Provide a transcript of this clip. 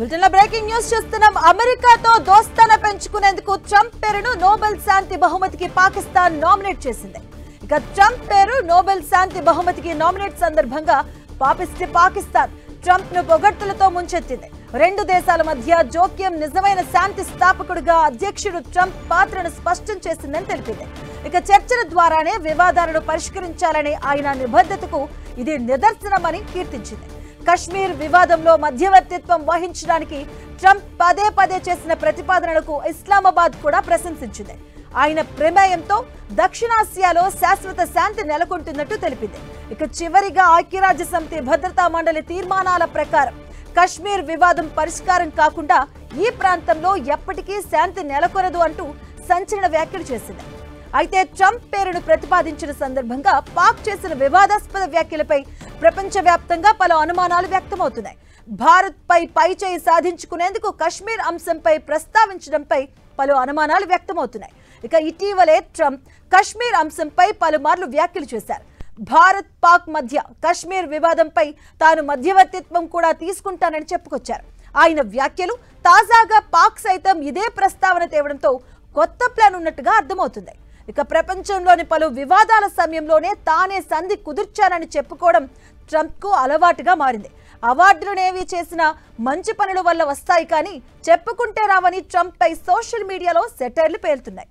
బులెటిన్లో breaking news చూస్తున్నాం. అమెరికాతో దోస్తాన పెంచుకునేందుకు ట్రంప్ పేరును నోబెల్ శాంతి బహుమతికి పాకిస్తాన్ నామినేట్ చేసింది. ఇక ట్రంప్ పేరు నోబెల్ శాంతి బహుమతికి నామినేట్ సందర్భంగా పాకిస్తాన్ ట్రంప్ ను పొగడ్తలతో ముంచెత్తింది. రెండు దేశాల మధ్య జోక్యం నిజమైన శాంతి స్థాపకుడిగా అధ్యక్షుడు ట్రంప్ పాత్రను స్పష్టం చేసిందని తెలిపింది. ఇక చర్చల ద్వారానే వివాదాలను పరిష్కరించాలనే ఆయన నిబద్ధతకు ఇది నిదర్శనమని కీర్తించింది. కశ్మీర్ వివాదంలో మధ్యవర్తిత్వం వహించడానికి ట్రంప్ పదే పదే చేసిన ప్రతిపాదనలకు ఇస్లామాబాద్ కూడా ప్రశంసించింది. ఆయన ప్రమేయంతో దక్షిణాసియాలో శాశ్వత శాంతి నెలకొంటున్నట్టు తెలిపింది. ఇక చివరిగా ఐక్యరాజ్య సమితి భద్రతా మండలి తీర్మానాల ప్రకారం కశ్మీర్ వివాదం పరిష్కారం కాకుండా ఈ ప్రాంతంలో ఎప్పటికీ శాంతి నెలకొనదు అంటూ సంచలన వ్యాఖ్యలు చేసింది. అయితే ట్రంప్ పేరును ప్రతిపాదించిన సందర్భంగా పాక్ చేసిన వివాదాస్పద వ్యాఖ్యలపై ప్రపంచవ్యాప్తంగా పలు అనుమానాలు వ్యక్తమవుతున్నాయి. భారత్ పై చేయి సాధించుకునేందుకు కశ్మీర్ అంశంపై ప్రస్తావించడంపై పలు అనుమానాలు వ్యక్తమవుతున్నాయి. ఇక ఇటీవలే ట్రంప్ కశ్మీర్ అంశంపై పలుమార్లు వ్యాఖ్యలు చేశారు. భారత్ పాక్ మధ్య కశ్మీర్ వివాదంపై తాను మధ్యవర్తిత్వం కూడా తీసుకుంటానని చెప్పుకొచ్చారు. ఆయన వ్యాఖ్యలు తాజాగా పాక్ సైతం ఇదే ప్రస్తావన తేవడంతో కొత్త ప్లాన్ ఉన్నట్టుగా అర్థమవుతుంది. ఇక ప్రపంచంలోని పలు వివాదాల సమయంలోనే తానే సంధి కుదుర్చానని చెప్పుకోవడం ట్రంప్ కు అలవాటుగా మారింది. అవార్డులనేవి చేసిన మంచి పనుల వల్ల వస్తాయి కానీ చెప్పుకుంటే రావని ట్రంప్ పై సోషల్ మీడియాలో సెటైర్లు పేలుతున్నాయి.